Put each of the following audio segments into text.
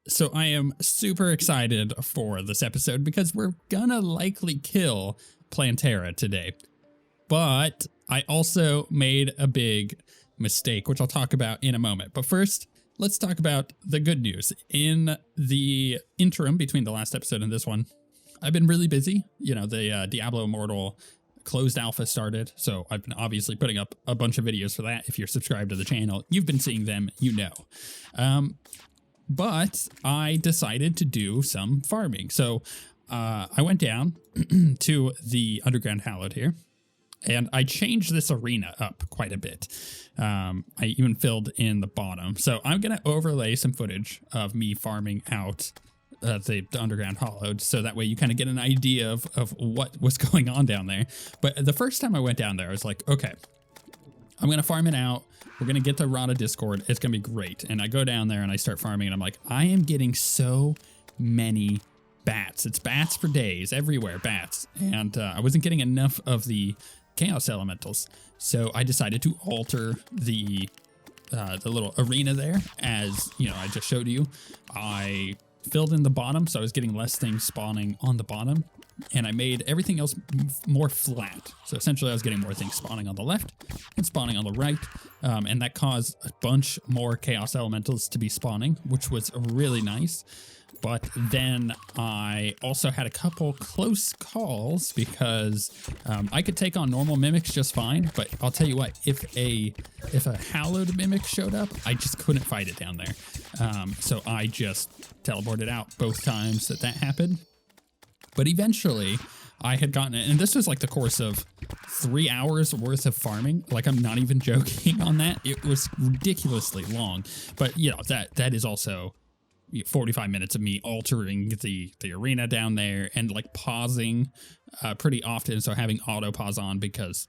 So I am super excited for this episode because we're gonna likely kill Plantera today. But I also made a big mistake, which I'll talk about in a moment. But first, let's talk about the good news. In the interim between the last episode and this one, I've been really busy. You know, the Diablo Immortal closed alpha started, so I've been obviously putting up a bunch of videos for that. If you're subscribed to the channel, you've been seeing them, you know. But I decided to do some farming. So I went down to the Underground Hallowed here, and I changed this arena up quite a bit. I even filled in the bottom. So I'm going to overlay some footage of me farming out the Underground Hallowed, so that way you kind of get an idea of what was going on down there. But the first time I went down there, I was like, okay, I'm going to farm it out. We're going to get the Rod of Discord. It's going to be great. And I go down there and I start farming, and I'm like, I am getting so many bats. It's bats for days, everywhere, bats. And I wasn't getting enough of the Chaos Elementals. So I decided to alter the little arena there, as, you know, I just showed you. I filled in the bottom, so I was getting less things spawning on the bottom, and I made everything else more flat. So essentially I was getting more things spawning on the left and spawning on the right, and that caused a bunch more Chaos Elementals to be spawning, which was really nice. But then I also had a couple close calls because I could take on normal mimics just fine, but I'll tell you what, if a hallowed mimic showed up, I just couldn't fight it down there. So I just teleported out both times that happened. But eventually I had gotten it, and this was like the course of 3 hours worth of farming. Like, I'm not even joking on that. It was ridiculously long, but you know, that is also 45 minutes of me altering the arena down there and like pausing pretty often. So having auto pause on because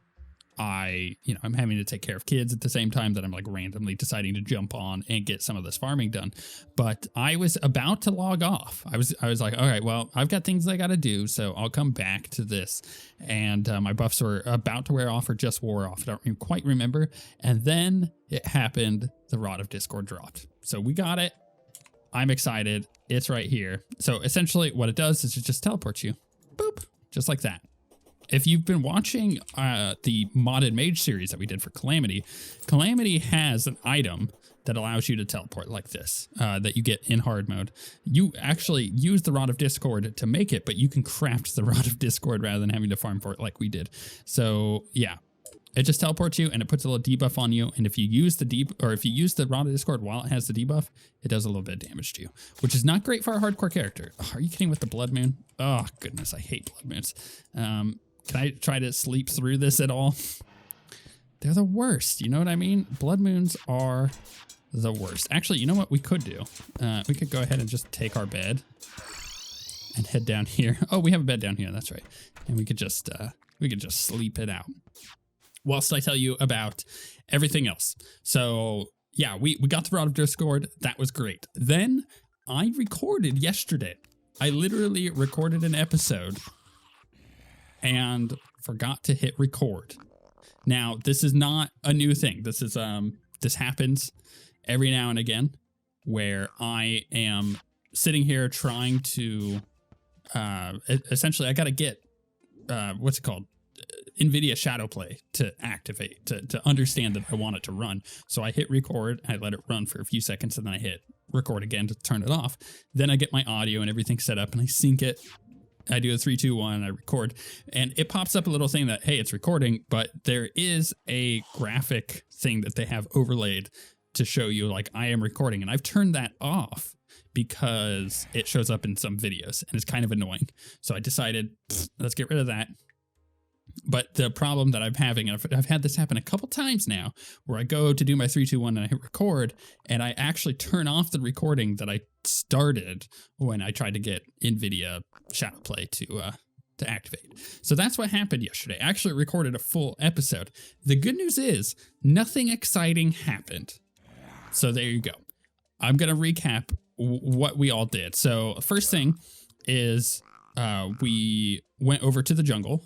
I'm having to take care of kids at the same time that I'm like randomly deciding to jump on and get some of this farming done. But I was about to log off. I was like, all right, well, I've got things I got to do, so I'll come back to this. And my buffs were about to wear off or just wore off. I don't quite remember. And then it happened. The Rod of Discord dropped. So we got it. I'm excited. It's right here. So essentially what it does is it just teleports you. Boop. Just like that. If you've been watching the modded mage series that we did for Calamity, Calamity has an item that allows you to teleport like this, that you get in hard mode. You actually use the Rod of Discord to make it, but you can craft the Rod of Discord rather than having to farm for it like we did. So yeah. It just teleports you and it puts a little debuff on you. And if you use the Rod of Discord while it has the debuff, it does a little bit of damage to you, which is not great for a hardcore character. Oh, are you kidding with the Blood Moon? Oh goodness, I hate Blood Moons. Can I try to sleep through this at all? They're the worst. You know what I mean? Blood Moons are the worst. Actually, you know what we could do? We could go ahead and just take our bed and head down here. Oh, we have a bed down here. That's right. And we could just sleep it out whilst I tell you about everything else. So yeah, we got the Rod of Discord. That was great. Then I recorded yesterday. I literally recorded an episode and forgot to hit record. Now, this is not a new thing. This happens every now and again where I am sitting here trying to, essentially I got to get, what's it called? NVIDIA Shadowplay to activate, to understand that I want it to run. So I hit record, I let it run for a few seconds, and then I hit record again to turn it off. Then I get my audio and everything set up and I sync it. I do a 3, 2, 1, I record, and it pops up a little thing that, hey, it's recording, but there is a graphic thing that they have overlaid to show you like I am recording, and I've turned that off because it shows up in some videos and it's kind of annoying. So I decided, let's get rid of that. But the problem that I'm having, and I've had this happen a couple times now, where I go to do my 3, 2, 1 and I hit record, and I actually turn off the recording that I started when I tried to get NVIDIA Shadowplay to activate. So that's what happened yesterday. I actually recorded a full episode. The good news is nothing exciting happened. So there you go. I'm going to recap what we all did. So first thing is we went over to the jungle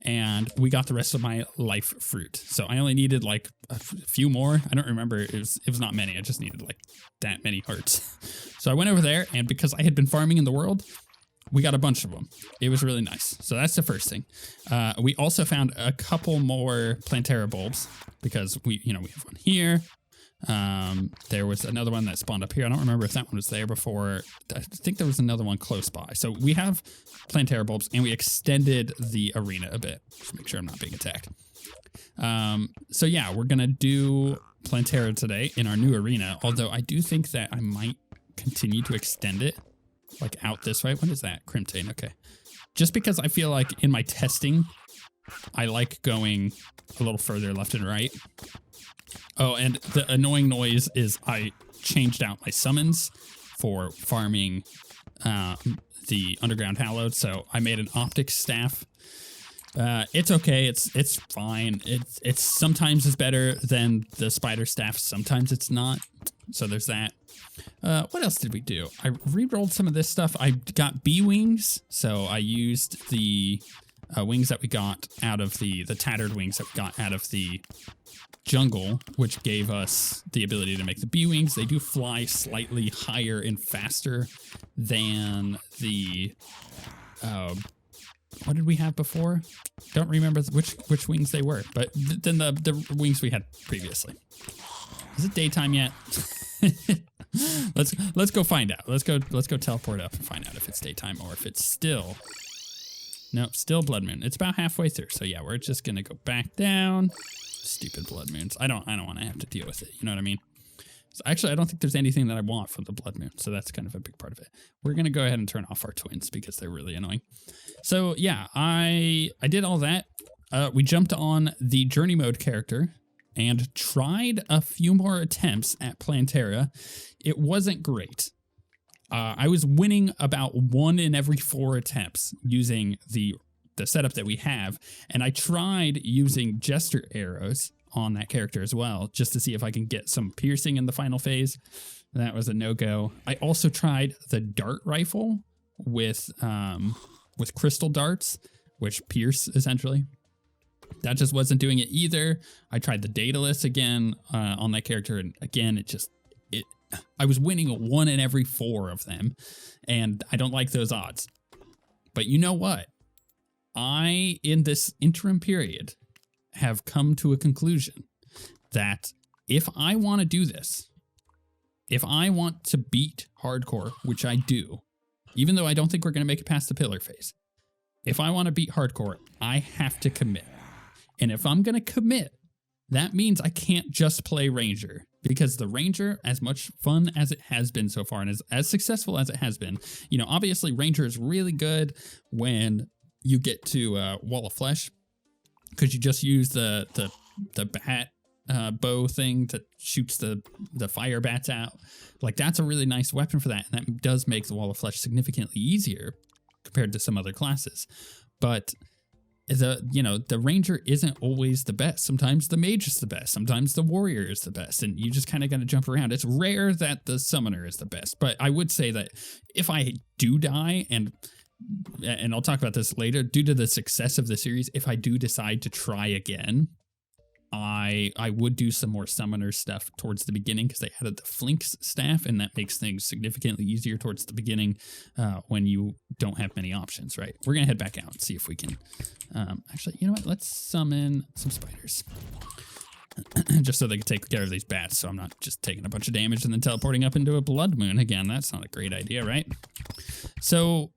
and we got the rest of my life fruit. So I only needed like a few more. I don't remember. It was not many. I just needed like that many hearts. So I went over there, and because I had been farming in the world, we got a bunch of them. It was really nice. So that's the first thing. We also found a couple more Plantera bulbs because we have one here. There was another one that spawned up here. I don't remember if that one was there before. I think there was another one close by. So we have Plantera bulbs, and we extended the arena a bit to make sure I'm not being attacked. So yeah, we're gonna do Plantera today in our new arena. Although I do think that I might continue to extend it like out this way. What is that? Crimtane. Okay. Just because I feel like in my testing, I like going a little further left and right. Oh, and the annoying noise is I changed out my summons for farming the Underground Hallowed. So I made an optic staff. It's okay. It's fine. It's sometimes is better than the spider staff. Sometimes it's not. So there's that. What else did we do? I re-rolled some of this stuff. I got bee wings. So I used the wings that we got out of the tattered wings that we got out of the jungle, which gave us the ability to make the bee wings. They do fly slightly higher and faster than the what did we have before? Don't remember which wings they were, but than the wings we had previously. Is it daytime yet? Let's go find out. Let's go teleport up and find out if it's daytime or if it's still. No, still blood moon. It's about halfway through. So yeah, we're just gonna go back down. Stupid blood moons. I don't want to have to deal with it. You know what I mean? So actually, I don't think there's anything that I want from the blood moon. So that's kind of a big part of it. We're going to go ahead and turn off our twins because they're really annoying. So yeah, I did all that. We jumped on the journey mode character and tried a few more attempts at Plantera. It wasn't great. I was winning about 1 in every 4 attempts using the setup that we have, and I tried using Jester arrows on that character as well, just to see if I can get some piercing in the final phase. That was a no-go. I also tried the dart rifle with crystal darts, which pierce essentially. That just wasn't doing it either. I tried the Daedalus again on that character, and again, I was winning 1 in every 4 of them, and I don't like those odds. But you know what? In this interim period, have come to a conclusion that if I want to do this, if I want to beat hardcore, which I do, even though I don't think we're going to make it past the pillar phase, if I want to beat hardcore, I have to commit. And if I'm going to commit, that means I can't just play Ranger, because the Ranger, as much fun as it has been so far, and as successful as it has been, obviously Ranger is really good when you get to Wall of Flesh, because you just use the bat bow thing that shoots the fire bats out. Like, that's a really nice weapon for that, and that does make the Wall of Flesh significantly easier compared to some other classes. But the Ranger isn't always the best. Sometimes the Mage is the best. Sometimes the Warrior is the best, and you just kind of got to jump around. It's rare that the Summoner is the best, but I would say that if I do die, and I'll talk about this later, due to the success of the series, if I do decide to try again, I would do some more summoner stuff towards the beginning, because they added the Flinks staff, and that makes things significantly easier towards the beginning when you don't have many options, right? We're going to head back out and see if we can... actually, you know what? Let's summon some spiders. Just so they can take care of these bats, so I'm not just taking a bunch of damage and then teleporting up into a blood moon again. That's not a great idea, right? So...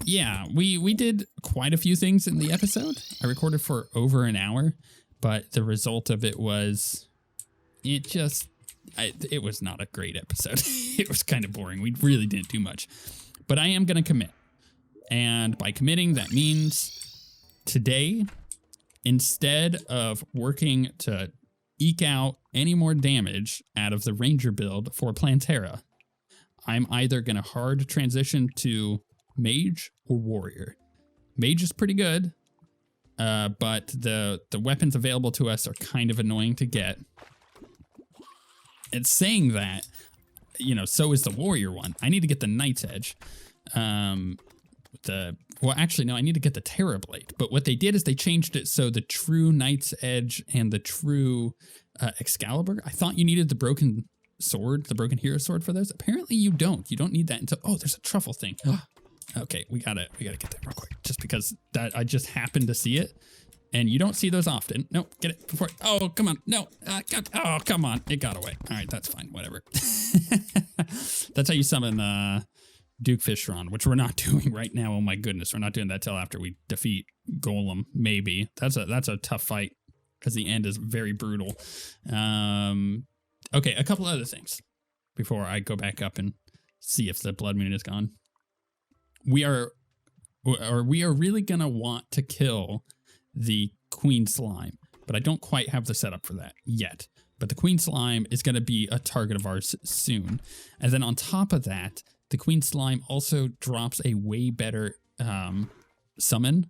yeah, we did quite a few things in the episode. I recorded for over an hour, but the result of it was, it was not a great episode. It was kind of boring. We really didn't do much. But I am going to commit. And by committing, that means today, instead of working to eke out any more damage out of the Ranger build for Plantera, I'm either going to hard transition to Mage or Warrior. Mage is pretty good, but the weapons available to us are kind of annoying to get. And saying that, so is the Warrior one. I need to get the Knight's Edge. well, actually, no, I need to get the Terra Blade. But what they did is they changed it so the true Knight's Edge and the true Excalibur, I thought you needed the broken sword, the broken hero sword for those. Apparently you don't. You don't need that until, oh, there's a truffle thing. Okay, we gotta get that real quick. Just because that I just happened to see it. And you don't see those often. No, get it before. Oh, come on. No. Oh, come on. It got away. All right, that's fine. Whatever. That's how you summon Duke Fishron, which we're not doing right now. Oh my goodness, we're not doing that till after we defeat Golem. Maybe that's a tough fight because the end is very brutal. Okay, a couple other things before I go back up and see if the Blood Moon is gone. We are really gonna want to kill the Queen Slime, but I don't quite have the setup for that yet. But the Queen Slime is going to be a target of ours soon. And then on top of that, the Queen Slime also drops a way better summon.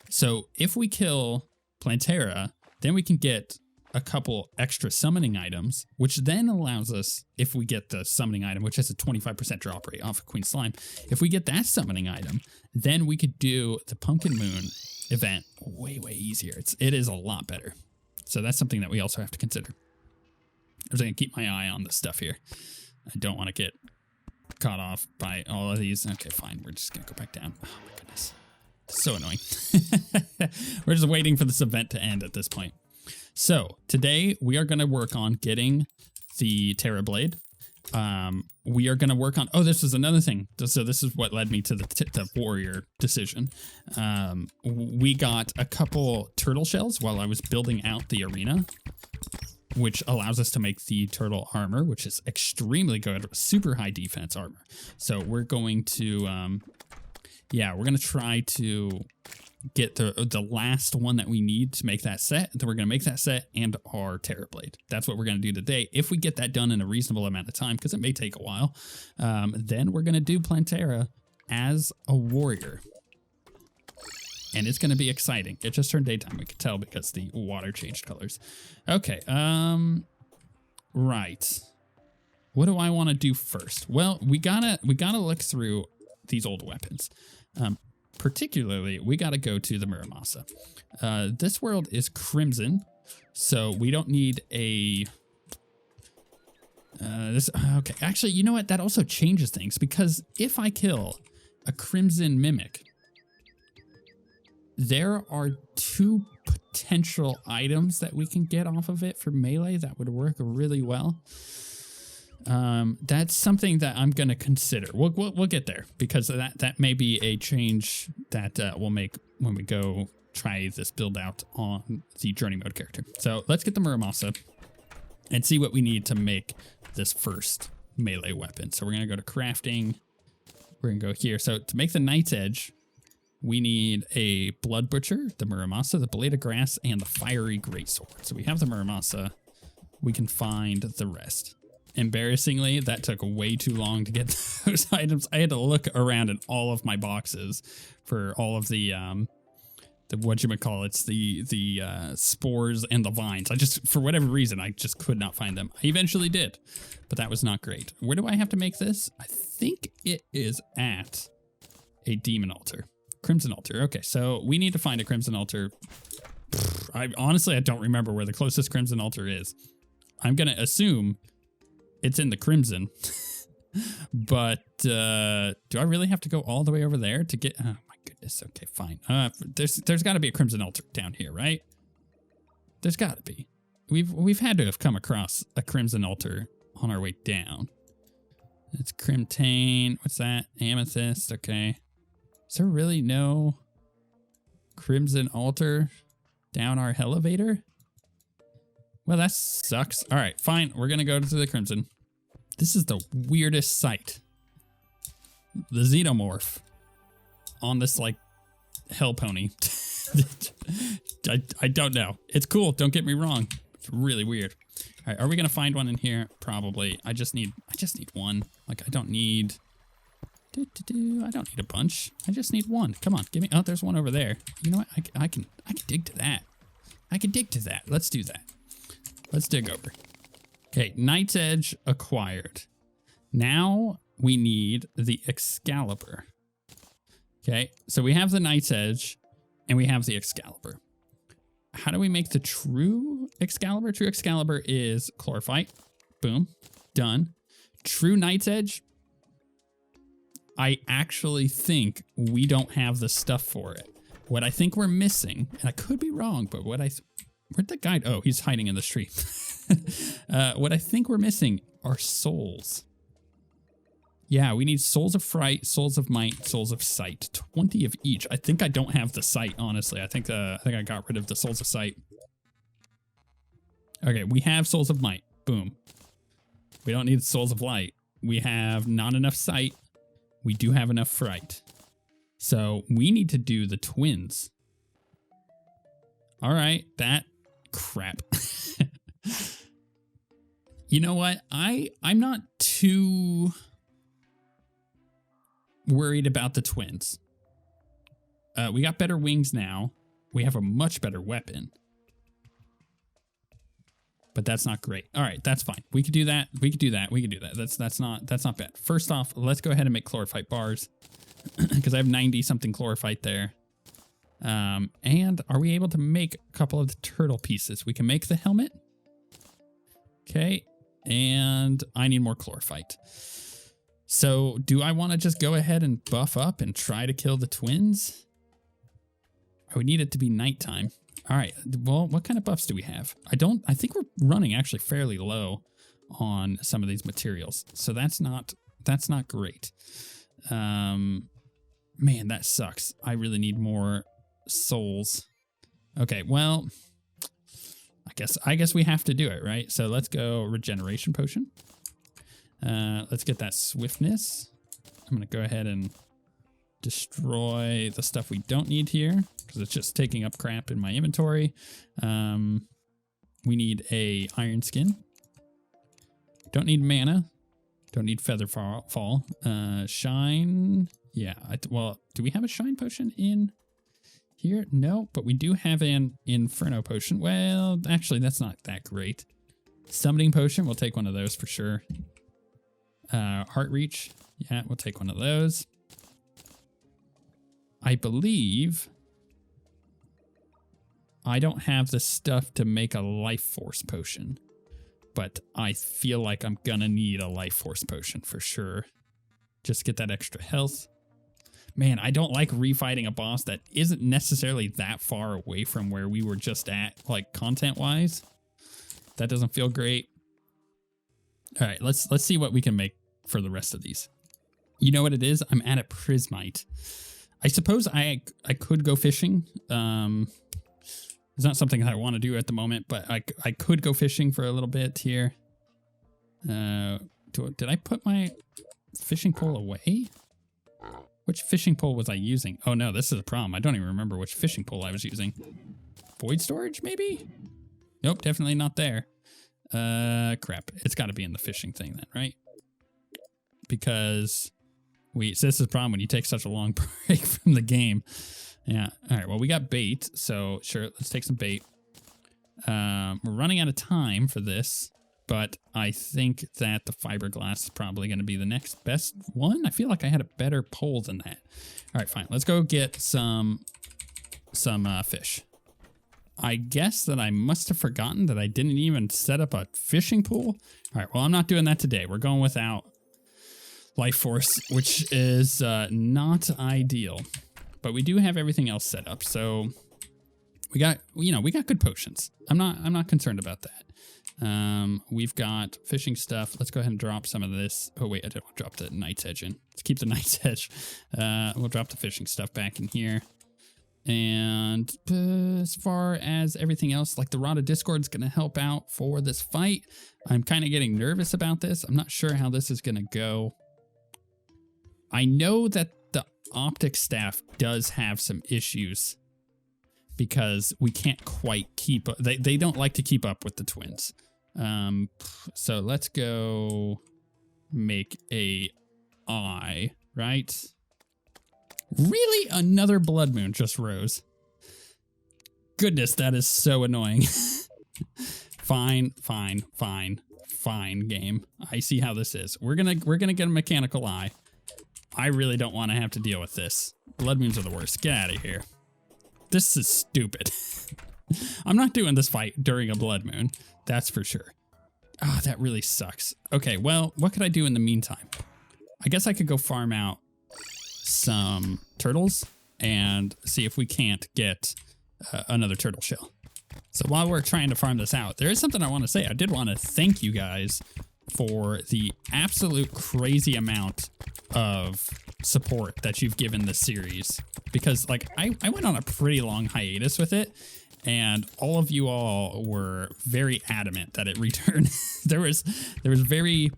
So if we kill Plantera, then we can get a couple extra summoning items, which then allows us, if we get the summoning item, which has a 25% drop rate off of Queen Slime, if we get that summoning item, then we could do the Pumpkin Moon event way easier. It is a lot better. So that's something that we also have to consider. I'm just gonna keep my eye on this stuff here. I don't want to get caught off by all of these. Okay, fine. We're just gonna go back down. Oh my goodness. So annoying. We're just waiting for this event to end at this point. So today we are gonna work on getting the Terra Blade. We are going to work on, oh, this is another thing. So this is what led me to the warrior decision. We got a couple turtle shells while I was building out the arena, which allows us to make the turtle armor, which is extremely good, super high defense armor. So we're going to, we're going to try to get the last one that we need to make that set. Then we're going to make that set and our Terra Blade. That's what we're going to do today. If we get that done in a reasonable amount of time, because it may take a while, then we're going to do Plantera as a warrior. And it's going to be exciting. It just turned daytime, we could tell, because the water changed colors. Okay, right. What do I want to do first? Well, we gotta look through these old weapons. Particularly, we got to go to the Muramasa. This world is crimson, so we don't need a... okay, actually, you know what? That also changes things, because if I kill a crimson mimic, there are 2 potential items that we can get off of it for melee that would work really well. That's something that I'm going to consider. We'll get there, because that may be a change that we'll make when we go try this build out on the journey mode character. So let's get the Muramasa and see what we need to make this first melee weapon. So we're going to go to crafting. We're going to go here. So to make the Knight's Edge, we need a Blood Butcher, the Muramasa, the Blade of Grass, and the Fiery Greatsword. So we have the Muramasa. We can find the rest. Embarrassingly, that took way too long to get those items. I had to look around in all of my boxes for all of the whatchamacallits, the spores and the vines. For whatever reason, I just could not find them. I eventually did, but that was not great. Where do I have to make this? I think it is at a demon altar. Crimson altar. Okay, so we need to find a crimson altar. I don't remember where the closest crimson altar is. I'm going to assume it's in the crimson, but do I really have to go all the way over there to get... Oh my goodness. Okay, fine. There's got to be a crimson altar down here, right? There's got to be. We've had to have come across a crimson altar on our way down. It's Crimtane. What's that? Amethyst. Okay. Is there really no crimson altar down our elevator? Well, that sucks. All right, fine. We're going to go to the crimson. This is the weirdest sight. The xenomorph on this, like, hell pony. I don't know. It's cool. Don't get me wrong. It's really weird. All right, are we going to find one in here? Probably. I just need one. Like, I don't need a bunch. I just need one. Come on, give me. Oh, there's one over there. You know what? I can dig to that. I can dig to that. Let's do that. Let's dig over. Okay, Knight's Edge acquired. Now we need the Excalibur. Okay, so we have the Knight's Edge and we have the Excalibur. How do we make the true Excalibur? True Excalibur is Chlorophyte. Boom. Done. True Knight's Edge. I actually think we don't have the stuff for it. What I think we're missing, and I could be wrong, but where'd the guide? Oh, he's hiding in the street. What I think we're missing are souls. Yeah, we need Souls of Fright, Souls of Might, Souls of Sight. 20 of each. I think I don't have the Sight, honestly. I think I got rid of the Souls of Sight. Okay, we have Souls of Might. Boom. We don't need Souls of Light. We have not enough Sight. We do have enough Fright. So we need to do the twins. All right, that crap. You know what? I'm not too worried about the twins. We got better wings now. We have a much better weapon. But that's not great. All right, that's fine. We could do that. We could do that. We could do that. That's not bad. First off, let's go ahead and make chlorophyte bars because I have 90 something chlorophyte there. And are we able to make a couple of the turtle pieces? We can make the helmet. Okay, and I need more chlorophyte. So do I want to just go ahead and buff up and try to kill the twins? I would need it to be nighttime. All right, well, what kind of buffs do we have? I think we're running actually fairly low on some of these materials. So that's not great. Man, that sucks. I really need more souls. Okay, well, I guess we have to do it, right? So let's go regeneration potion. Let's get that swiftness. I'm going to go ahead and destroy the stuff we don't need here because it's just taking up crap in my inventory. We need a iron skin. Don't need mana. Don't need feather fall. Shine. Yeah. Well, do we have a shine potion in here? No, but we do have an inferno potion. Well, actually, that's not that great. Summoning potion. We'll take one of those for sure. Heart reach. Yeah, we'll take one of those. I believe I don't have the stuff to make a life force potion, but I feel like I'm gonna need a life force potion for sure. Just get that extra health. Man, I don't like refighting a boss that isn't necessarily that far away from where we were just at, like content-wise. That doesn't feel great. All right, let's see what we can make for the rest of these. You know what it is? I'm at a prismite. I suppose I could go fishing. It's not something that I want to do at the moment, but I could go fishing for a little bit here. Did I put my fishing pole away? Which fishing pole was I using? Oh no, this is a problem. I don't even remember which fishing pole I was using. Void storage, maybe? Nope, definitely not there. Crap. It's got to be in the fishing thing then, right? Because so this is the problem when you take such a long break from the game. Yeah. All right. Well, we got bait. So sure, let's take some bait. We're running out of time for this, but I think that the fiberglass is probably going to be the next best one. I feel like I had a better pole than that. All right, fine. Let's go get some fish. I guess that I must have forgotten that I didn't even set up a fishing pool. All right. Well, I'm not doing that today. We're going without life force, which is not ideal, but we do have everything else set up. So we got good potions. I'm not concerned about that. We've got fishing stuff. Let's go ahead and drop some of this. Oh wait, I didn't want to drop the Knight's Edge in. Let's keep the Knight's Edge. We'll drop the fishing stuff back in here. And as far as everything else, like the Rod of Discord is going to help out for this fight. I'm kind of getting nervous about this. I'm not sure how this is going to go. I know that the optic staff does have some issues because we can't quite keep up. They don't like to keep up with the twins. So let's go make a eye, right? Really? Another blood moon just rose. Goodness, that is so annoying. Fine, game. I see how this is. We're gonna get a mechanical eye. I really don't want to have to deal with this. Blood moons are the worst. Get out of here. This is stupid. I'm not doing this fight during a blood moon. That's for sure. Ah, that really sucks. Okay, well, what could I do in the meantime? I guess I could go farm out some turtles and see if we can't get another turtle shell. So while we're trying to farm this out, there is something I want to say. I did want to thank you guys for the absolute crazy amount of support that you've given this series. Because like I went on a pretty long hiatus with it, and all of you all were very adamant that it returned. there was very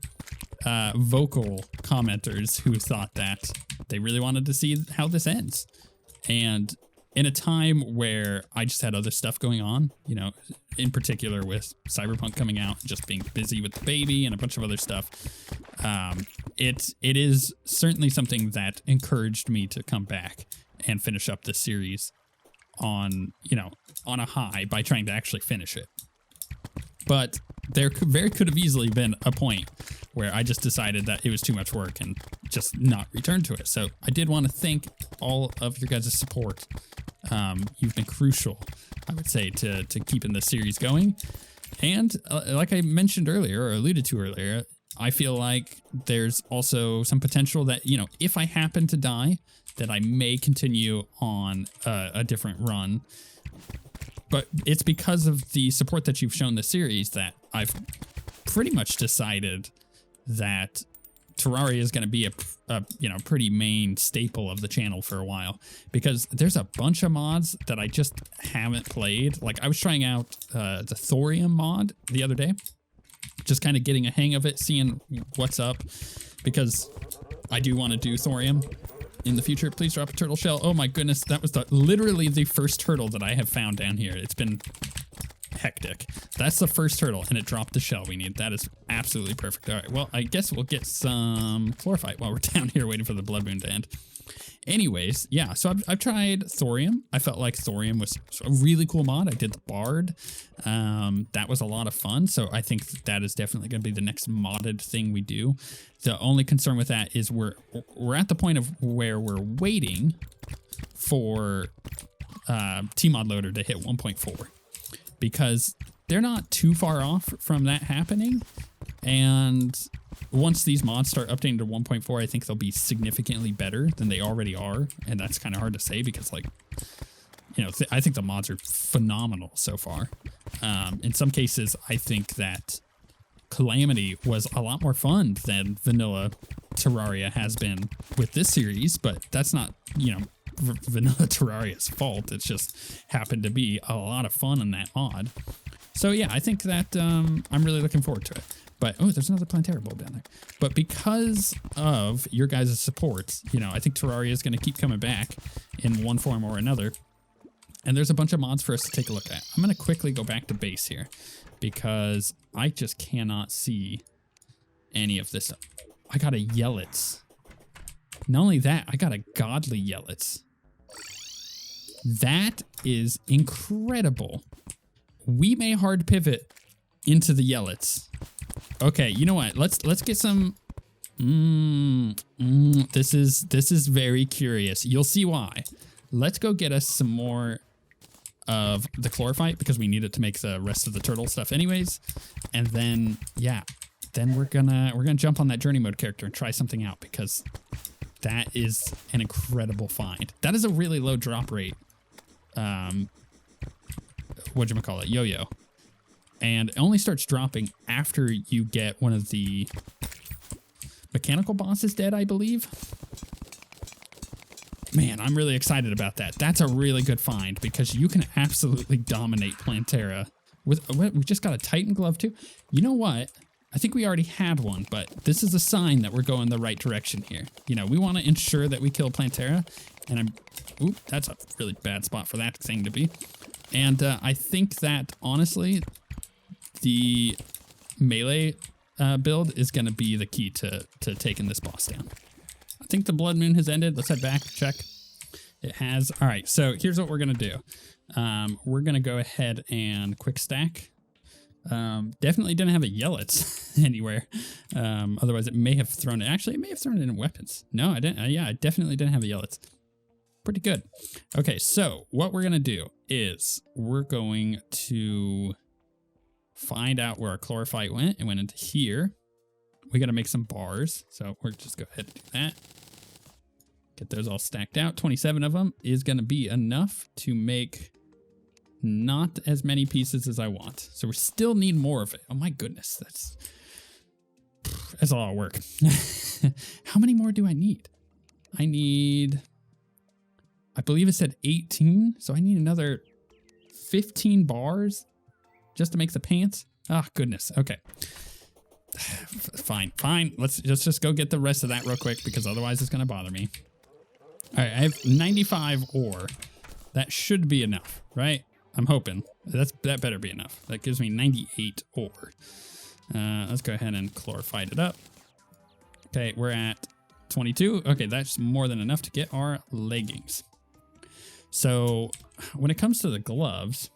vocal commenters who thought that they really wanted to see how this ends. And in a time where I just had other stuff going on, you know, in particular with Cyberpunk coming out, just being busy with the baby and a bunch of other stuff, it is certainly something that encouraged me to come back and finish up this series on, you know, on a high by trying to actually finish it. But there could have easily been a point where I just decided that it was too much work and just not return to it. So I did want to thank all of your guys' support. You've been crucial, I would say, to keeping this series going. And like I mentioned earlier, or alluded to earlier, I feel like there's also some potential that, you know, if I happen to die, that I may continue on a different run. But it's because of the support that you've shown the series that I've pretty much decided that Terraria is going to be a you know, pretty main staple of the channel for a while, because there's a bunch of mods that I just haven't played. Like I was trying out the thorium mod the other day, just kind of getting a hang of it, seeing what's up, because I do want to do thorium in the future. Please drop a turtle shell. Oh my goodness, that was literally the first turtle that I have found down here. It's been hectic. That's the first turtle, and it dropped the shell we need. That is absolutely perfect. All right, well, I guess we'll get some chlorophyte while we're down here waiting for the blood moon to end. Anyways, yeah, so I've tried thorium. I felt like thorium was a really cool mod. I did the bard. That was a lot of fun. So I think that is definitely going to be the next modded thing we do. The only concern with that is we're at the point of where we're waiting for Tmod Loader to hit 1.4, because they're not too far off from that happening. And once these mods start updating to 1.4, I think they'll be significantly better than they already are. And that's kind of hard to say because, like, you know, I think the mods are phenomenal so far. In some cases, I think that Calamity was a lot more fun than vanilla Terraria has been with this series, but that's not, you know, vanilla Terraria's fault. It's just happened to be a lot of fun in that mod. So yeah, I think that I'm really looking forward to it. But, oh, there's another Plantera bulb down there. But because of your guys' support, you know, I think Terraria is going to keep coming back in one form or another. And there's a bunch of mods for us to take a look at. I'm going to quickly go back to base here because I just cannot see any of this stuff. I got a Yellets. Not only that, I got a Godly Yellets. That is incredible. We may hard pivot into the Yellets. Okay, you know what? Let's get some. This is very curious. You'll see why. Let's go get us some more of the chlorophyte because we need it to make the rest of the turtle stuff, anyways. And then yeah, then we're gonna jump on that journey mode character and try something out because that is an incredible find. That is a really low drop rate. Whatchamacallit, YoYo. And it only starts dropping after you get one of the mechanical bosses dead, I believe. Man, I'm really excited about that. That's a really good find because you can absolutely dominate Plantera. We just got a Titan glove too. You know what? I think we already had one, but this is a sign that we're going the right direction here. You know, we want to ensure that we kill Plantera. And oop, that's a really bad spot for that thing to be. And I think that, honestly, the melee build is going to be the key to taking this boss down. I think the blood moon has ended. Let's head back, check. It has. All right, so here's what we're going to do. We're going to go ahead and quick stack Definitely didn't have a yellets anywhere. Otherwise it may have thrown it. Actually, it may have thrown it in weapons. No, I didn't. Yeah, I definitely didn't have a yellets. Pretty good. Okay, so what we're going to do is we're going to find out where our chlorophyte went. It went into here. We got to make some bars. So we're just go ahead and do that. Get those all stacked out. 27 of them is going to be enough to make not as many pieces as I want. So we still need more of it. Oh my goodness. That's a lot of work. How many more do I need? I believe it said 18. So I need another 15 bars just to make the pants. Ah, goodness. Okay. Fine. Let's just go get the rest of that real quick because otherwise it's going to bother me. All right. I have 95 ore. That should be enough, right? I'm hoping. That better be enough. That gives me 98 ore. Let's go ahead and chlorophyte it up. Okay, we're at 22. Okay, that's more than enough to get our leggings. So when it comes to the gloves,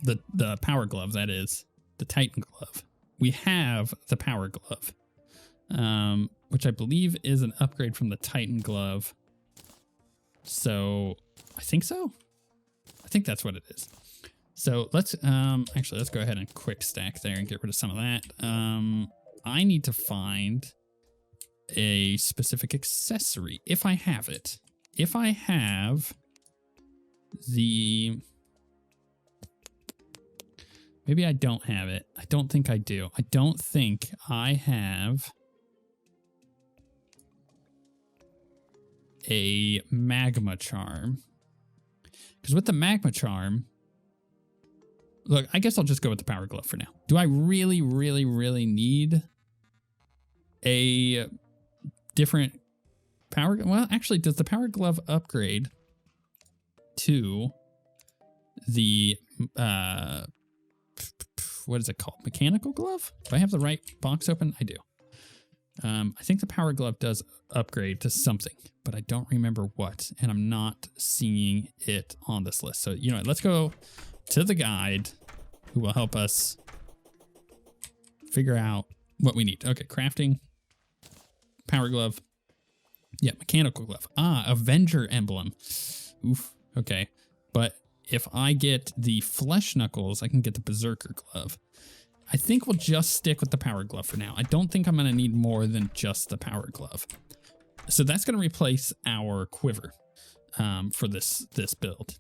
the power glove, that is, the Titan glove, we have the power glove, which I believe is an upgrade from the Titan glove. So I think so. I think that's what it is. So let's actually let's go ahead and quick stack there and get rid of some of that. I need to find a specific accessory if I have it. If I have the, maybe I don't have it. I don't think I do. I don't think I have a magma charm. Because with the magma charm, look, I guess I'll just go with the power glove for now. Do I really, really, really need a different power? Well, actually, does the power glove upgrade to the, what is it called? Mechanical glove? Do I have the right box open? I do. I think the power glove does upgrade to something, but I don't remember what, and I'm not seeing it on this list. So, you know what, let's go to the guide who will help us figure out what we need. Okay, crafting, power glove. Yeah, mechanical glove. Ah, Avenger emblem. Oof, okay. But if I get the flesh knuckles, I can get the berserker glove. I think we'll just stick with the power glove for now. I don't think I'm going to need more than just the power glove. So that's going to replace our quiver for this build.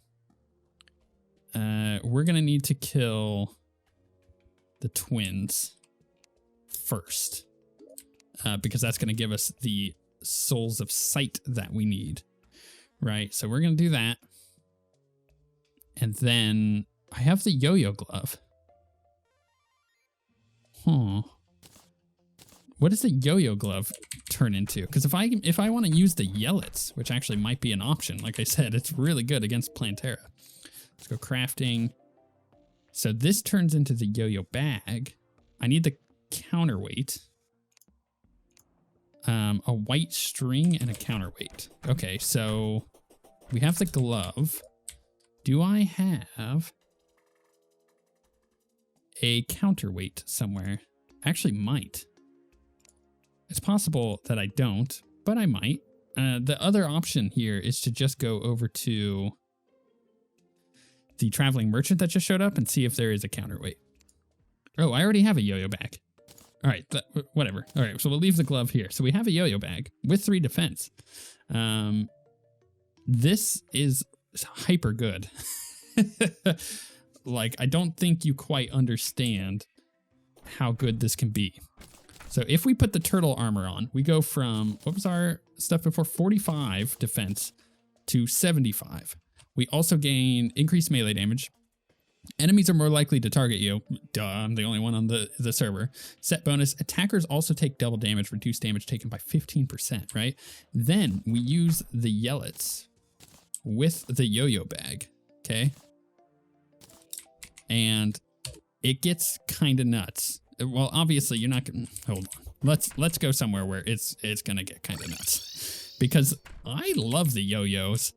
We're going to need to kill the twins first because that's going to give us the souls of sight that we need. Right, so we're going to do that. And then I have the yo-yo glove. Huh. What does the yo-yo glove turn into? Because if I want to use the yellets, which actually might be an option, like I said, it's really good against Plantera. Let's go crafting. So this turns into the yo-yo bag. I need the counterweight. A white string and a counterweight. Okay, so we have the glove. Do I have a counterweight somewhere? Actually might. It's possible that I don't, but I might. The other option here is to just go over to the traveling merchant that just showed up and see if there is a counterweight. Oh, I already have a yo-yo bag. All right, whatever. All right, so we'll leave the glove here. So we have a yo-yo bag with 3 defense. This is hyper good. Like, I don't think you quite understand how good this can be. So if we put the turtle armor on, we go from, what was our stuff before? 45 defense to 75. We also gain increased melee damage. Enemies are more likely to target you. Duh, I'm the only one on the server. Set bonus, attackers also take double damage, reduce damage taken by 15%, right? Then we use the yellets with the yo-yo bag, okay? And it gets kind of nuts. Well, obviously you're not gonna, hold on. Let's go somewhere where it's gonna get kind of nuts. Because I love the yo-yos.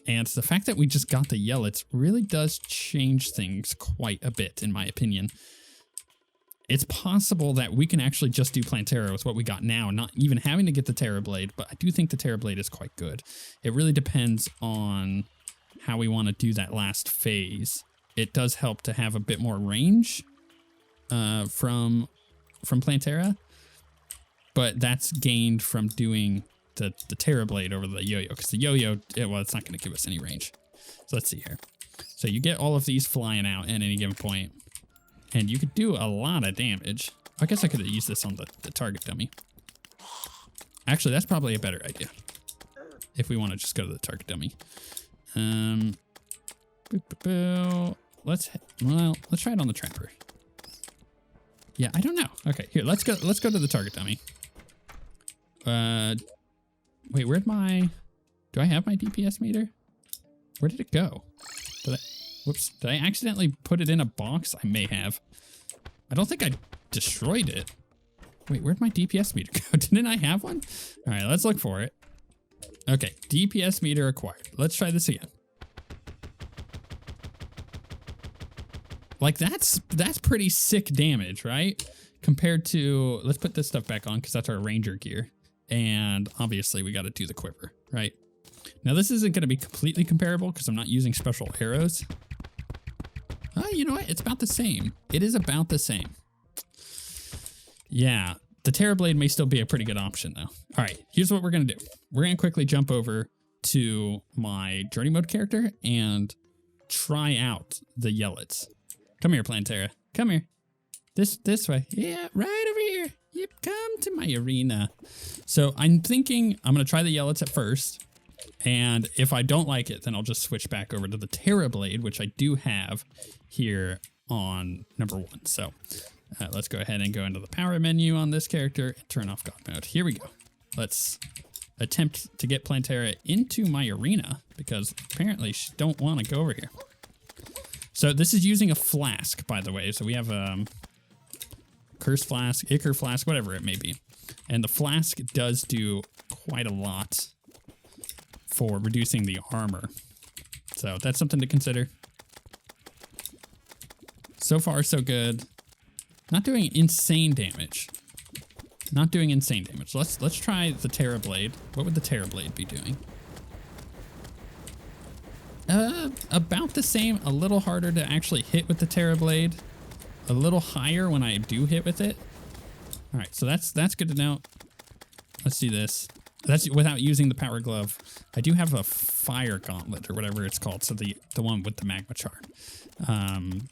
And the fact that we just got the Yellets really does change things quite a bit, in my opinion. It's possible that we can actually just do Plantera with what we got now, not even having to get the Terrorblade, but I do think the Terrorblade is quite good. It really depends on how we want to do that last phase. It does help to have a bit more range from Plantera, but that's gained from doing the Terrorblade over the YoYo, because the YoYo, well, it's not going to give us any range. So let's see here. So you get all of these flying out at any given point, and you could do a lot of damage. I guess I could have used this on the target dummy. Actually, that's probably a better idea if we want to just go to the target dummy. Let's try it on the trapper. Yeah, I don't know. Okay, here, let's go to the target dummy. Wait, where'd do I have my DPS meter? Where did it go? Whoops, did I accidentally put it in a box? I may have. I don't think I destroyed it. Wait, where'd my DPS meter go? Didn't I have one? All right, let's look for it. Okay, DPS meter acquired. Let's try this again. Like, that's pretty sick damage, right? Compared to, let's put this stuff back on because that's our ranger gear. And obviously we got to do the quiver, right? Now this isn't going to be completely comparable because I'm not using special arrows. You know what? It's about the same. It is about the same. Yeah, the Terrorblade may still be a pretty good option though. All right, here's what we're going to do. We're going to quickly jump over to my journey mode character and try out the Yellets. Come here, Plantera. Come here. This way. Yeah, right over here. Yep, come to my arena. So I'm thinking I'm going to try the Yellets at first. And if I don't like it, then I'll just switch back over to the Terrorblade, which I do have here on number 1. So let's go ahead and go into the power menu on this character and turn off God mode. Here we go. Let's attempt to get Plantera into my arena because apparently she don't want to go over here. So this is using a flask, by the way. So we have Curse Flask, Ichor Flask, whatever it may be. And the flask does do quite a lot for reducing the armor. So that's something to consider. So far, so good. Not doing insane damage. Not doing insane damage. Let's try the Terrorblade. What would the Terrorblade be doing? About the same. A little harder to actually hit with the Terrorblade. A little higher when I do hit with it. All right, so that's good to know. Let's do this. That's without using the power glove. I do have a fire gauntlet or whatever it's called. So the one with the magma charm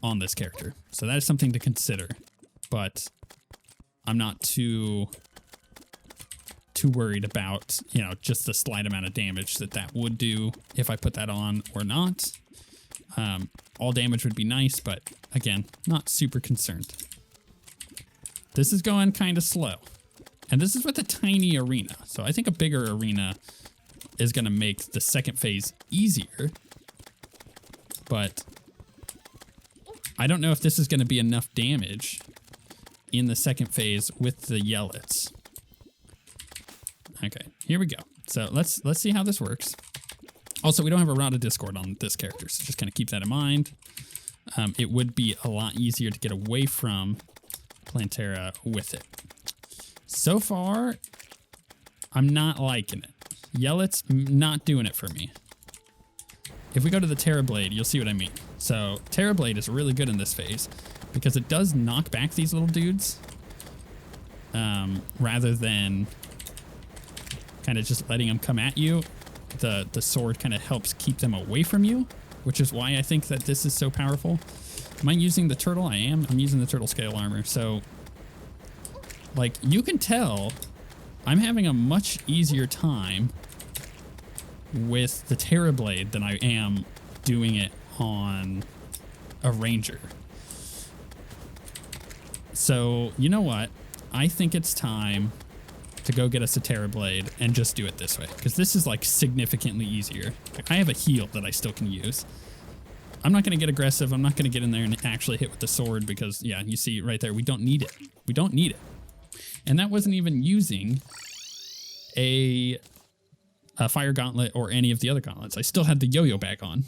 on this character. So that is something to consider. But I'm not too worried about, you know, just the slight amount of damage that would do if I put that on or not. All damage would be nice, but again, not super concerned. This is going kind of slow. And this is with a tiny arena. So I think a bigger arena is going to make the second phase easier. But I don't know if this is going to be enough damage in the second phase with the Yellets. Okay, here we go. So let's see how this works. Also, we don't have a Rod of Discord on this character, so just kind of keep that in mind. It would be a lot easier to get away from Plantera with it. So far, I'm not liking it. Yellets, not doing it for me. If we go to the Terrorblade, you'll see what I mean. So Terrorblade is really good in this phase because it does knock back these little dudes rather than kind of just letting them come at you. The sword kind of helps keep them away from you, which is why I think that this is so powerful. Am I using the turtle? I am. I'm using the turtle scale armor. So, like, you can tell I'm having a much easier time with the Terrorblade than I am doing it on a ranger. So, you know what? I think it's time to go get us a Terrorblade and just do it this way, because this is like significantly easier. I have a heal that I still can use. I'm not going to get aggressive. I'm not going to get in there and actually hit with the sword because, yeah, you see right there, we don't need it. We don't need it. And that wasn't even using a fire gauntlet or any of the other gauntlets. I still had the yo-yo back on.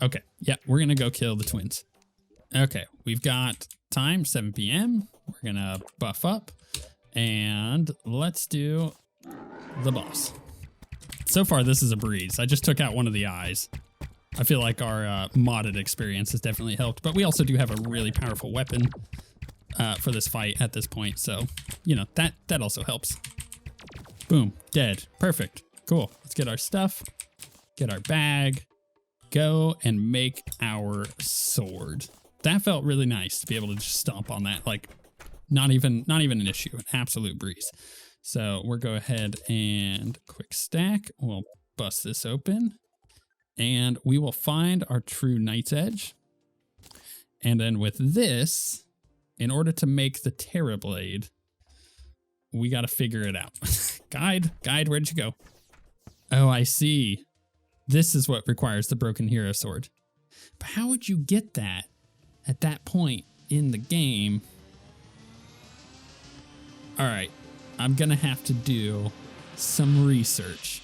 Okay, yeah, we're gonna go kill the twins. Okay, we've got time, 7 p.m. We're gonna buff up and let's do the boss. So far, this is a breeze. I just took out one of the eyes. I feel like our modded experience has definitely helped, but we also do have a really powerful weapon for this fight at this point. So, you know, that also helps. Boom, dead. Perfect. Cool. Let's get our stuff, get our bag, go and make our sword. That felt really nice to be able to just stomp on that. Like, not even an issue, an absolute breeze. So we'll go ahead and quick stack. We'll bust this open and we will find our true Knight's Edge. And then with this, in order to make the Terra Blade, we got to figure it out. Guide, where'd you go? Oh, I see. This is what requires the Broken Hero Sword. But how would you get that at that point in the game? All right, I'm gonna have to do some research.